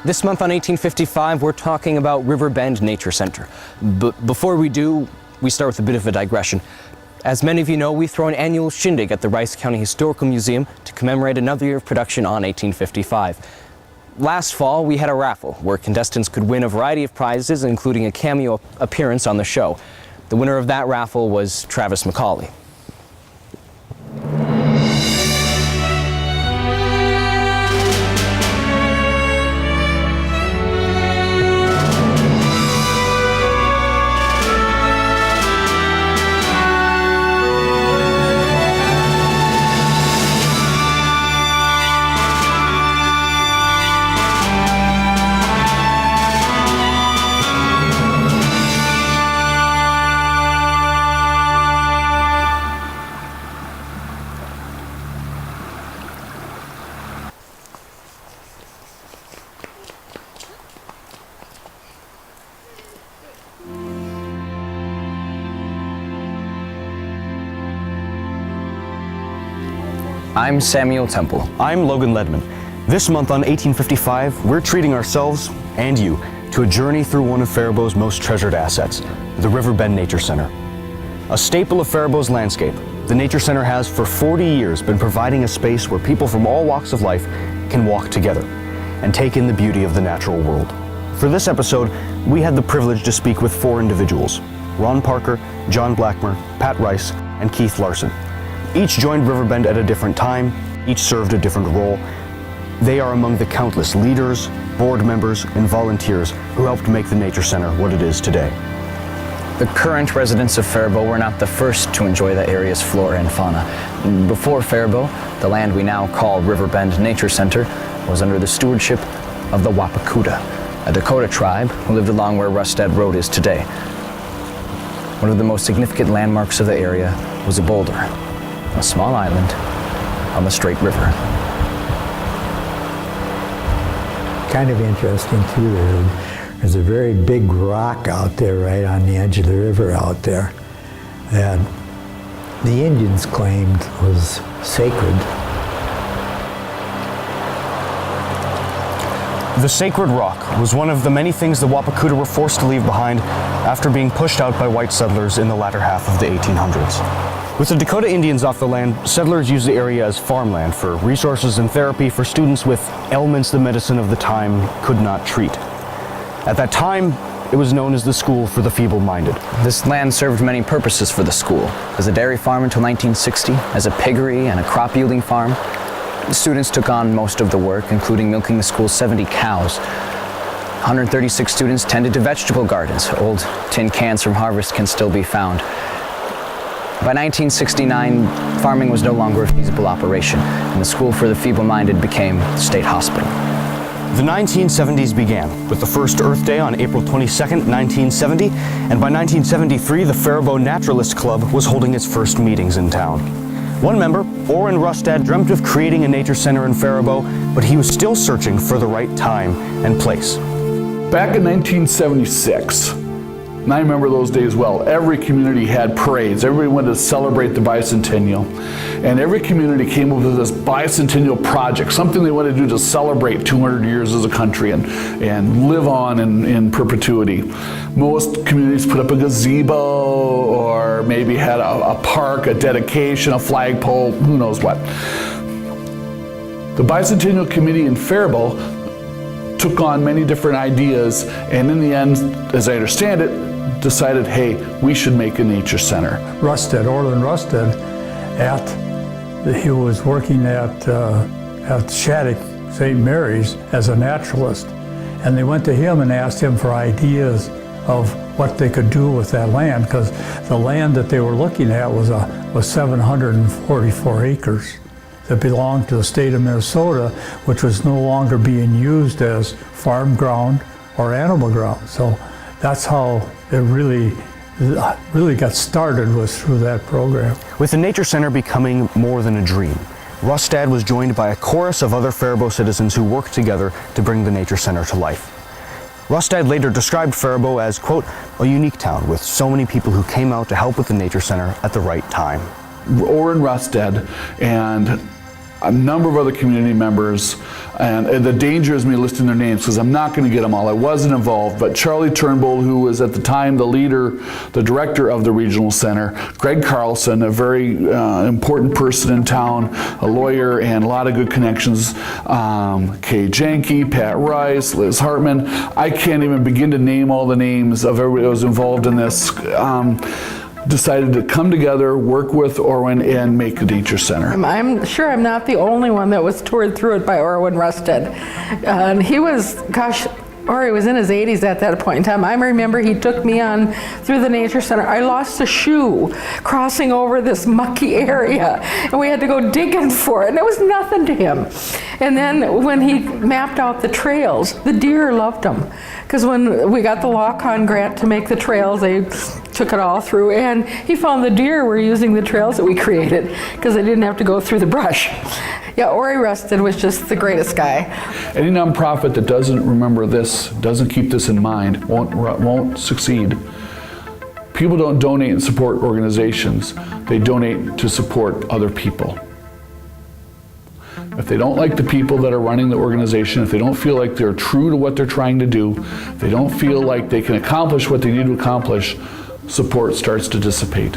This month on 1855, we're talking about Riverbend Nature Center. But before we do, we start with a bit of a digression. As many of you know, we throw an annual shindig at the Rice County Historical Museum to commemorate another year of production on 1855. Last fall, we had a raffle where contestants could win a variety of prizes, including a cameo appearance on the show. The winner of that raffle was Travis McCauley. I'm Samuel Temple. I'm Logan Ledman. This month on 1855, we're treating ourselves, and you, to a journey through one of Faribault's most treasured assets, the Riverbend Nature Center. A staple of Faribault's landscape, the Nature Center has for 40 years been providing a space where people from all walks of life can walk together and take in the beauty of the natural world. For this episode, we had the privilege to speak with 4 individuals: Ron Parker, John Blackmer, Pat Rice, and Keith Larson. Each joined Riverbend at a different time, each served a different role. They are among the countless leaders, board members, and volunteers who helped make the Nature Center what it is today. The current residents of Faribault were not the first to enjoy the area's flora and fauna. Before Faribault, the land we now call Riverbend Nature Center was under the stewardship of the Wapakuta, a Dakota tribe who lived along where Rustad Road is today. One of the most significant landmarks of the area was a boulder, a small island on the Straight River. Kind of interesting too, there's a very big rock out there right on the edge of the river out there that the Indians claimed was sacred. The Sacred Rock was one of the many things the Wapakuta were forced to leave behind after being pushed out by white settlers in the latter half of the 1800s. With the Dakota Indians off the land, settlers used the area as farmland for resources and therapy for students with ailments the medicine of the time could not treat. At that time, it was known as the School for the Feeble-Minded. This land served many purposes for the school. As a dairy farm until 1960, as a piggery and a crop-yielding farm, the students took on most of the work, including milking the school's 70 cows. 136 students tended to vegetable gardens. Old tin cans from harvest can still be found. By 1969, farming was no longer a feasible operation, and the School for the Feeble-Minded became the state hospital. The 1970s began with the first Earth Day on April 22nd, 1970, and by 1973, the Faribault Naturalist Club was holding its first meetings in town. One member, Orrin Rustad, dreamt of creating a nature center in Faribault, but he was still searching for the right time and place. Back in 1976, and I remember those days well, every community had parades. Everybody wanted to celebrate the bicentennial. And every community came up with this bicentennial project, something they wanted to do to celebrate 200 years as a country and live on in perpetuity. Most communities put up a gazebo or maybe had a park, a dedication, a flagpole, who knows what. The Bicentennial Committee in Faribault took on many different ideas, and in the end, as I understand it, decided, hey, we should make a nature center. Orrin Rustad, he was working at Shattuck St. Mary's as a naturalist, and they went to him and asked him for ideas of what they could do with that land, because the land that they were looking at was 744 acres that belonged to the state of Minnesota, which was no longer being used as farm ground or animal ground. So that's how it really got started, was through that program. With the Nature Center becoming more than a dream, Rustad was joined by a chorus of other Faribault citizens who worked together to bring the Nature Center to life. Rustad later described Faribault as, quote, a unique town with so many people who came out to help with the Nature Center at the right time. Orrin Rustad and a number of other community members, and the danger is me listing their names because I'm not going to get them all. I wasn't involved, but Charlie Turnbull, who was at the time the leader, the director of the regional center, Greg Carlson, a very important person in town, a lawyer and a lot of good connections, Kay Janke, Pat Rice, Liz Hartman. I can't even begin to name all the names of everybody that was involved in this. Decided to come together, work with Orwin, and make a nature center. I'm sure I'm not the only one that was toured through it by Orwin Rusted. And he was, gosh, Ori was in his 80s at that point in time. I remember he took me on through the nature center. I lost a shoe crossing over this mucky area, and we had to go digging for it, and it was nothing to him. And then when he mapped out the trails, the deer loved them. Because when we got the Lock-On grant to make the trails, they took it all through, and he found the deer were using the trails that we created because they didn't have to go through the brush. Yeah, Ori Rusted was just the greatest guy. Any nonprofit that doesn't remember this, doesn't keep this in mind, won't succeed. People don't donate and support organizations. They donate to support other people. If they don't like the people that are running the organization, if they don't feel like they're true to what they're trying to do, if they don't feel like they can accomplish what they need to accomplish, support starts to dissipate.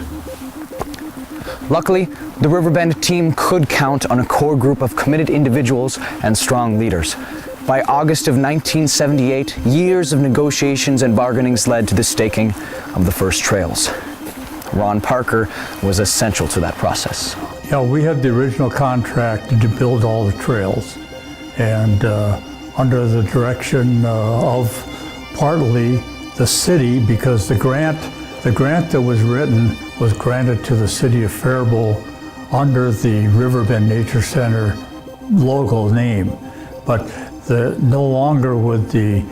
Luckily, the Riverbend team could count on a core group of committed individuals and strong leaders. By August of 1978, years of negotiations and bargainings led to the staking of the first trails. Ron Parker was essential to that process. Yeah, we had the original contract to build all the trails, and under the direction of partly the city, because the grant that was written was granted to the city of Faribault under the Riverbend Nature Center logo name, but no longer would the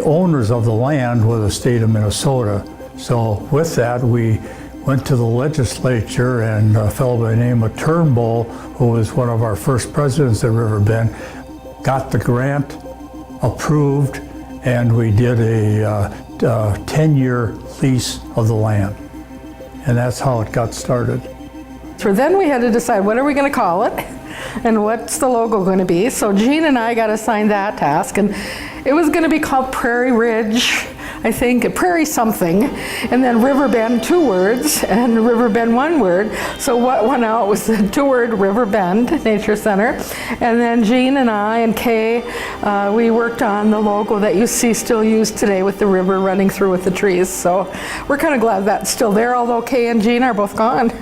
owners of the land were the state of Minnesota. So with that, we went to the legislature, and a fellow by the name of Turnbull, who was one of our first presidents at Riverbend, got the grant approved, and we did a 10-year lease of the land. And that's how it got started. So then we had to decide, what are we going to call it? And what's the logo going to be? So Gene and I got assigned that task, and it was going to be called Prairie Ridge, I think, Prairie something, and then Riverbend, 2 words, and Riverbend, 1 word. So what went out was the 2-word Riverbend Nature Center. And then Gene and I and Kay, we worked on the logo that you see still used today with the river running through with the trees. So we're kind of glad that's still there, although Kay and Gene are both gone.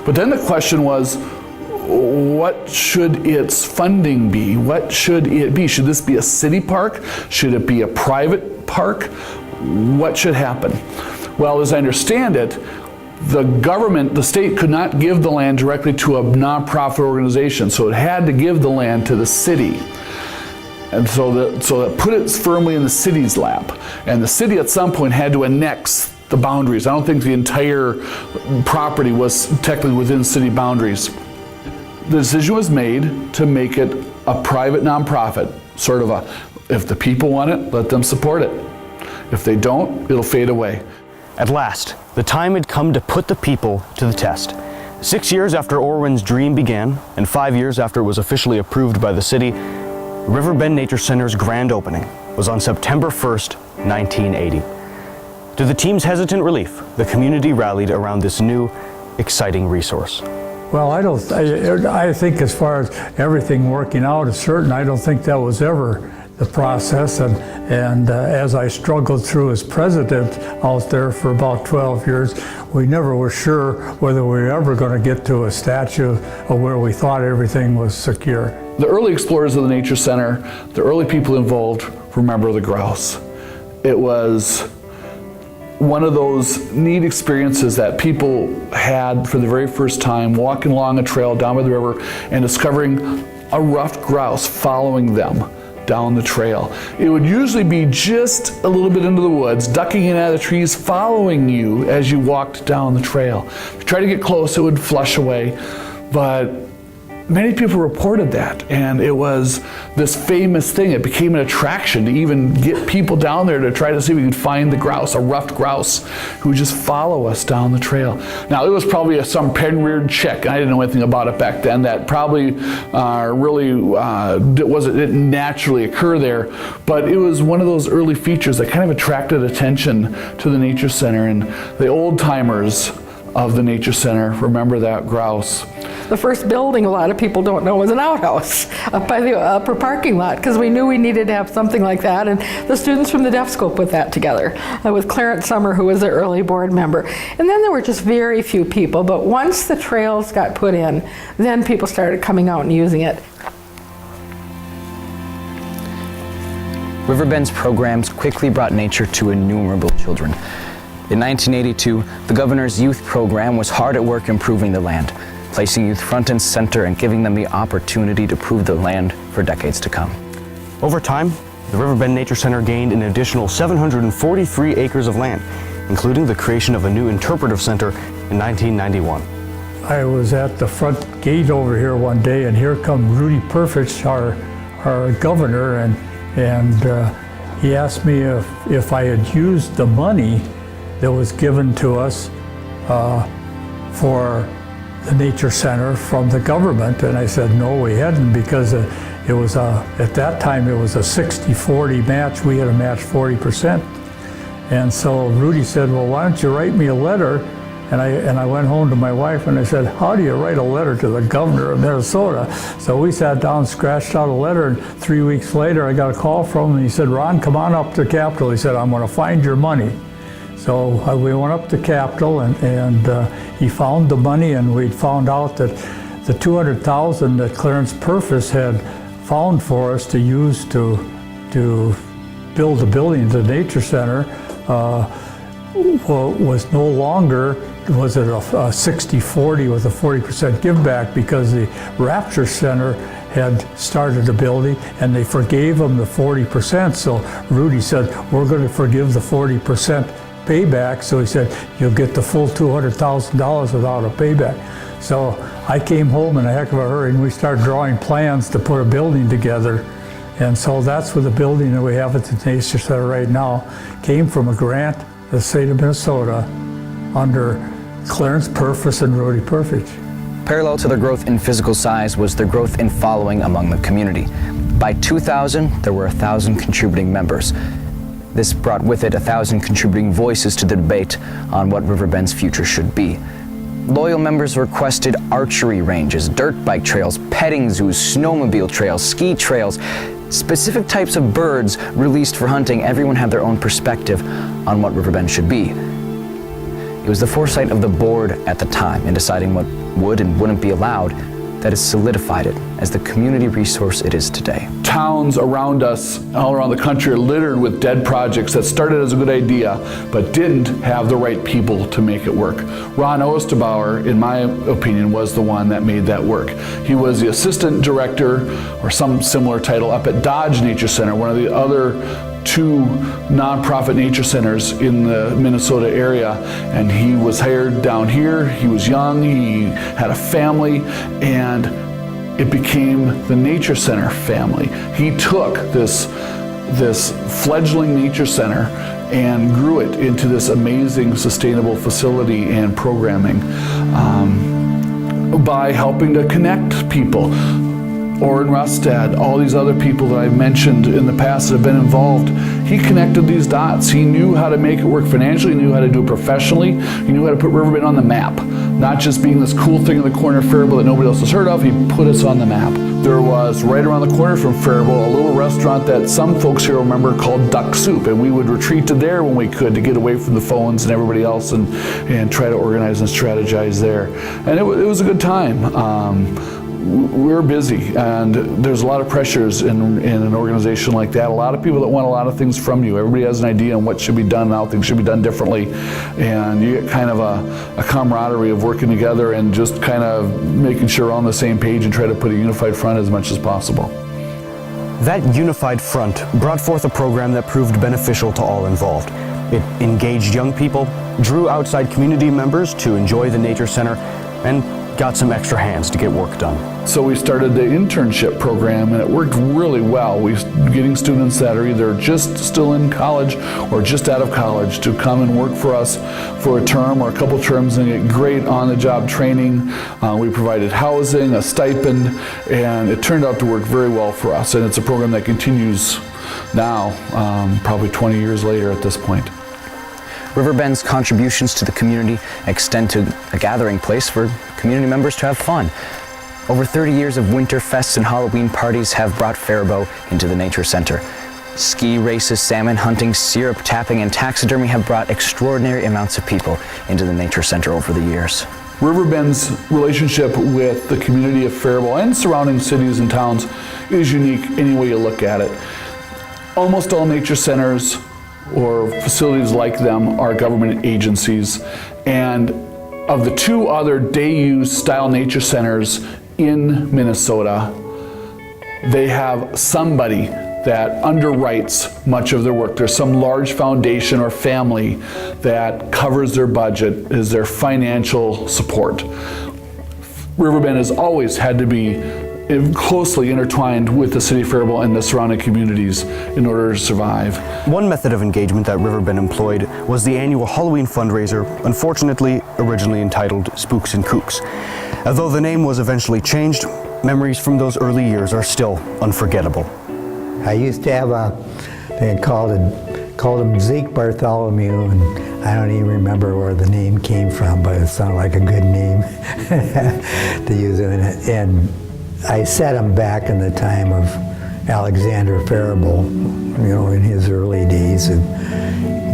But then the question was, what should its funding be? What should it be? Should this be a city park? Should it be a private park? What should happen? Well, as I understand it, the government, the state could not give the land directly to a nonprofit organization, so it had to give the land to the city. And so that put it firmly in the city's lap. And the city at some point had to annex the boundaries. I don't think the entire property was technically within city boundaries. The decision was made to make it a private nonprofit, sort of if the people want it, let them support it. If they don't, it'll fade away. At last, the time had come to put the people to the test. 6 years after Orwin's dream began, and 5 years after it was officially approved by the city, Riverbend Nature Center's grand opening was on September 1st, 1980. To the team's hesitant relief, the community rallied around this new, exciting resource. Well, I think as far as everything working out is certain, I don't think that was ever the process. And as I struggled through as president out there for about 12 years, we never were sure whether we were ever going to get to a statue of where we thought everything was secure. The early explorers of the Nature Center, the early people involved, remember the grouse. It was one of those neat experiences that people had for the very first time, walking along a trail down by the river and discovering a ruffed grouse following them down the trail. It would usually be just a little bit into the woods, ducking in out of the trees, following you as you walked down the trail. If you try to get close, it would flush away, but many people reported that, and it was this famous thing. It became an attraction to even get people down there to try to see if we could find the grouse, a ruffed grouse, who would just follow us down the trail. Now, it was probably some pen-reared chick. I didn't know anything about it back then. That probably didn't naturally occur there, but it was one of those early features that kind of attracted attention to the Nature Center, and the old-timers of the Nature Center remember that grouse. The first building, a lot of people don't know, was an outhouse up by the upper parking lot, because we knew we needed to have something like that, and the students from the Deaf School put that together with Clarence Summer, who was the early board member. And then there were just very few people, but once the trails got put in, then people started coming out and using it. Riverbend's programs quickly brought nature to innumerable children. In 1982, the governor's youth program was hard at work improving the land, placing youth front and center and giving them the opportunity to prove the land for decades to come. Over time, the Riverbend Nature Center gained an additional 743 acres of land, including the creation of a new interpretive center in 1991. I was at the front gate over here one day, and here come Rudy Perfich, our governor, and he asked me if I had used the money that was given to us for the Nature Center from the government, and I said no, we hadn't, because it was at that time it was a 60-40 match. We had to match 40%, and so Rudy said, well, why don't you write me a letter? And I went home to my wife and I said, how do you write a letter to the governor of Minnesota? So we sat down, scratched out a letter, and 3 weeks later I got a call from him, and he said, Ron, come on up to Capitol. He said, I'm going to find your money. So we went up to Capitol, and he found the money, and we found out that the $200,000 that Clarence Purvis had found for us to use to build the building, the Nature Center, was no longer, was it a 60-40 with a 40% give back, because the Rapture Center had started a building and they forgave them the 40%. So Rudy said, we're going to forgive the 40% payback. So he said, you'll get the full $200,000 without a payback. So I came home in a heck of a hurry, and we started drawing plans to put a building together. And so that's where the building that we have at the Nature Center right now came from a grant of the state of Minnesota under Clarence Purvis and Rudy Perfich. Parallel to their growth in physical size was their growth in following among the community. By 2000, there were 1,000 contributing members. This brought with it 1,000 contributing voices to the debate on what Riverbend's future should be. Loyal members requested archery ranges, dirt bike trails, petting zoos, snowmobile trails, ski trails, specific types of birds released for hunting. Everyone had their own perspective on what Riverbend should be. It was the foresight of the board at the time in deciding what would and wouldn't be allowed that has solidified it as the community resource it is today. Towns around us, all around the country, are littered with dead projects that started as a good idea, but didn't have the right people to make it work. Ron Osterbauer, in my opinion, was the one that made that work. He was the assistant director, or some similar title, up at Dodge Nature Center, one of the other 2 nonprofit nature centers in the Minnesota area, and he was hired down here. He was young, he had a family, and it became the Nature Center family. He took this fledgling nature center and grew it into this amazing sustainable facility and programming by helping to connect people. Orrin Rustad, all these other people that I've mentioned in the past that have been involved, he connected these dots. He knew how to make it work financially, he knew how to do it professionally, he knew how to put Riverbend on the map. Not just being this cool thing in the corner of Faribault that nobody else has heard of, he put us on the map. There was, right around the corner from Faribault, a little restaurant that some folks here remember called Duck Soup, and we would retreat to there when we could to get away from the phones and everybody else and try to organize and strategize there. And it was a good time. We're busy, and there's a lot of pressures in an organization like that. A lot of people that want a lot of things from you. Everybody has an idea on what should be done, how things should be done differently, and you get kind of a camaraderie of working together and just kind of making sure we're on the same page and try to put a unified front as much as possible. That unified front brought forth a program that proved beneficial to all involved. It engaged young people, drew outside community members to enjoy the Nature Center, and got some extra hands to get work done. So we started the internship program, and it worked really well. We getting students that are either just still in college or just out of college to come and work for us for a term or a couple terms and get great on-the-job training. We provided housing, a stipend, and it turned out to work very well for us. And it's a program that continues now, probably 20 years later at this point. Riverbend's contributions to the community extend to a gathering place for community members to have fun. Over 30 years of winter fests and Halloween parties have brought Faribault into the Nature Center. Ski races, salmon hunting, syrup tapping, and taxidermy have brought extraordinary amounts of people into the Nature Center over the years. Riverbend's relationship with the community of Faribault and surrounding cities and towns is unique any way you look at it. Almost all nature centers or facilities like them are government agencies, and of the two other day-use style nature centers in Minnesota, they have somebody that underwrites much of their work. There's some large foundation or family that covers their budget, is their financial support. Riverbend has always had to be closely intertwined with the city of Faribault and the surrounding communities in order to survive. One method of engagement that Riverbend employed was the annual Halloween fundraiser, unfortunately originally entitled Spooks and Kooks. Although the name was eventually changed, memories from those early years are still unforgettable. I used to have they called him Zeke Bartholomew, and I don't even remember where the name came from, but it sounded like a good name to use it. And I set him back in the time of Alexander Faribault, in his early days of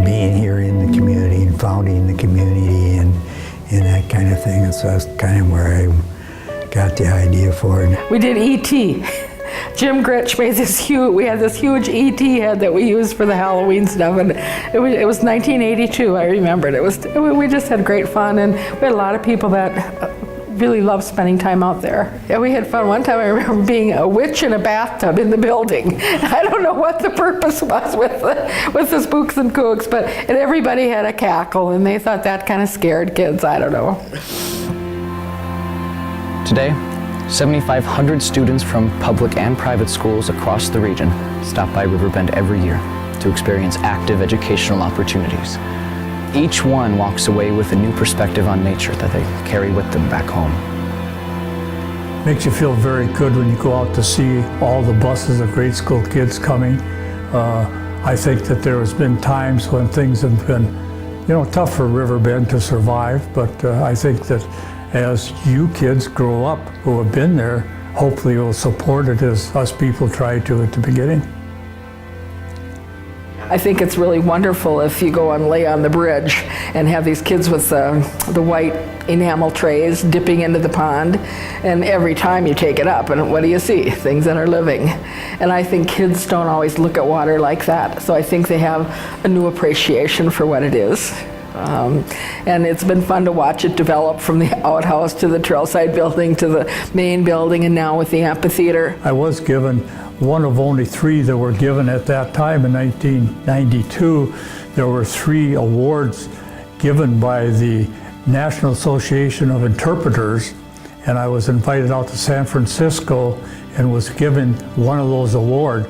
being here in the community and founding the community and that kind of thing. And so that's kind of where I got the idea for it. We did E.T. Jim Gritch made we had this huge E.T. head that we used for the Halloween stuff, and it was 1982, I remembered. We just had great fun, and we had a lot of people that really loved spending time out there. Yeah, we had fun. One time I remember being a witch in a bathtub in the building. I don't know what the purpose was with the Spooks and Kooks, and everybody had a cackle, and they thought that kind of scared kids. I don't know. Today, 7,500 students from public and private schools across the region stop by Riverbend every year to experience active educational opportunities. Each one walks away with a new perspective on nature that they carry with them back home. Makes you feel very good when you go out to see all the buses of grade school kids coming. I think that there has been times when things have been, tough for Riverbend to survive, but I think that as you kids grow up who have been there, hopefully you'll support it as us people tried to at the beginning. I think it's really wonderful if you go and lay on the bridge and have these kids with the white enamel trays dipping into the pond, and every time you take it up, and what do you see? Things that are living. And I think kids don't always look at water like that, so I think they have a new appreciation for what it is. And it's been fun to watch it develop from the outhouse to the trailside building to the main building, and now with the amphitheater. I was given one of only 3 that were given at that time in 1992. There were 3 awards given by the National Association of Interpreters, and I was invited out to San Francisco and was given one of those awards.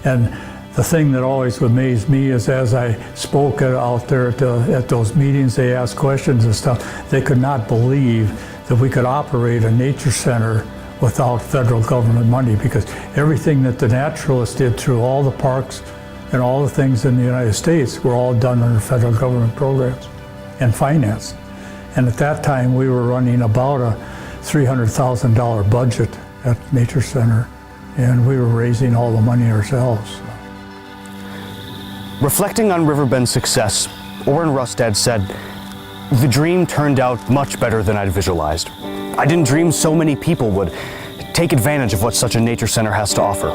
And the thing that always amazed me is as I spoke out there at those meetings, they asked questions and stuff. They could not believe that we could operate a nature center without federal government money, because everything that the naturalists did through all the parks and all the things in the United States were all done under federal government programs and financed. And at that time, we were running about a $300,000 budget at Nature Center, and we were raising all the money ourselves. Reflecting on Riverbend's success, Orrin Rustad said, "The dream turned out much better than I'd visualized. I didn't dream so many people would take advantage of what such a nature center has to offer.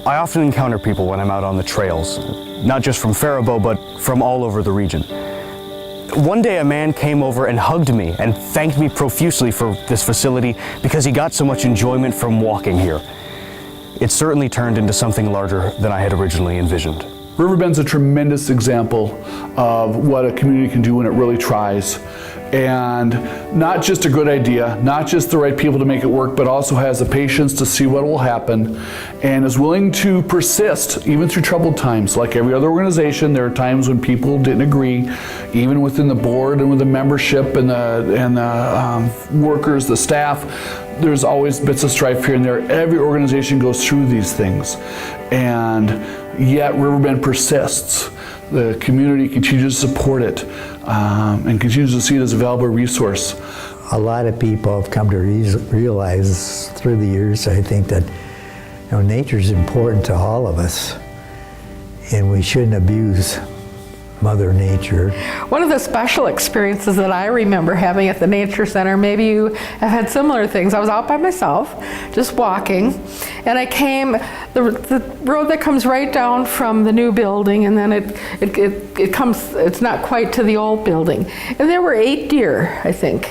I often encounter people when I'm out on the trails, not just from Faribault, but from all over the region. One day a man came over and hugged me and thanked me profusely for this facility because he got so much enjoyment from walking here. It certainly turned into something larger than I had originally envisioned." Riverbend's a tremendous example of what a community can do when it really tries. and not just a good idea, not just the right people to make it work, but also has the patience to see what will happen and is willing to persist even through troubled times. Like every other organization, there are times when people didn't agree, even within the board and with the membership and the workers, the staff. There's always bits of strife here and there. Every organization goes through these things, and yet Riverbend persists. The community continues to support it and continues to see it as a valuable resource. A lot of people have come to realize through the years, I think, that nature is important to all of us, and we shouldn't abuse Mother Nature. One of the special experiences that I remember having at the Nature Center, maybe you have had similar things. I was out by myself, just walking, and I came, the road that comes right down from the new building, and then it comes, it's not quite to the old building. And there were 8 deer, I think,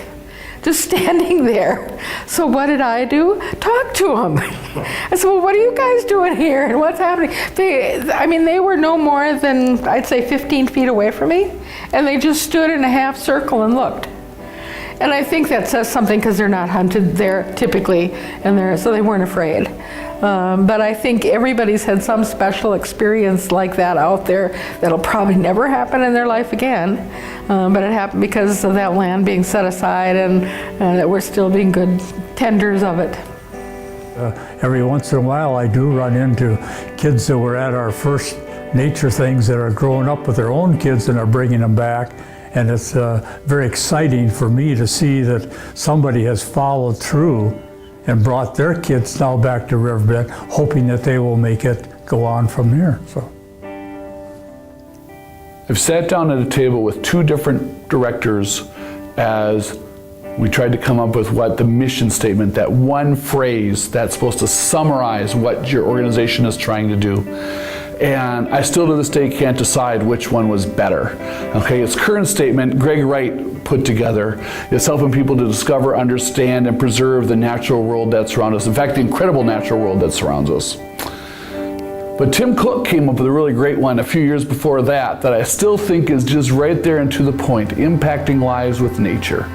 just standing there. So what did I do? Talk to them. I said, well, what are you guys doing here and what's happening? They were no more than, I'd say, 15 feet away from me, and they just stood in a half circle and looked. And I think that says something because they're not hunted there typically, and so they weren't afraid. But I think everybody's had some special experience like that out there that'll probably never happen in their life again. But it happened because of that land being set aside and that we're still being good tenders of it. Every once in a while I do run into kids that were at our first nature things that are growing up with their own kids and are bringing them back. And it's very exciting for me to see that somebody has followed through and brought their kids now back to Riverbend, hoping that they will make it go on from here. So, I've sat down at a table with 2 different directors as we tried to come up with what the mission statement, that one phrase that's supposed to summarize what your organization is trying to do. And I still to this day can't decide which one was better. Okay, its current statement, Greg Wright put together, is helping people to discover, understand, and preserve the natural world that surrounds us. In fact, the incredible natural world that surrounds us. But Tim Cook came up with a really great one a few years before that I still think is just right there and to the point, impacting lives with nature.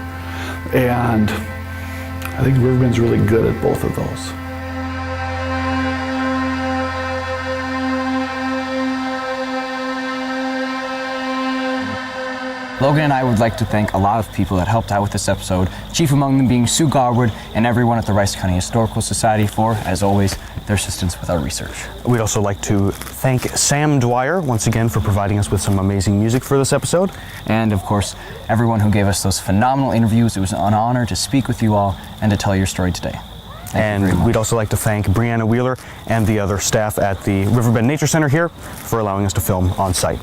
And I think Riverbend's really good at both of those. Logan and I would like to thank a lot of people that helped out with this episode, chief among them being Sue Garwood and everyone at the Rice County Historical Society for, as always, their assistance with our research. We'd also like to thank Sam Dwyer once again for providing us with some amazing music for this episode. And of course, everyone who gave us those phenomenal interviews. It was an honor to speak with you all and to tell your story today. And we'd also like to thank Brianna Wheeler and the other staff at the Riverbend Nature Center here for allowing us to film on site.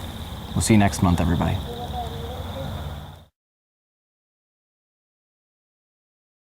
We'll see you next month, everybody.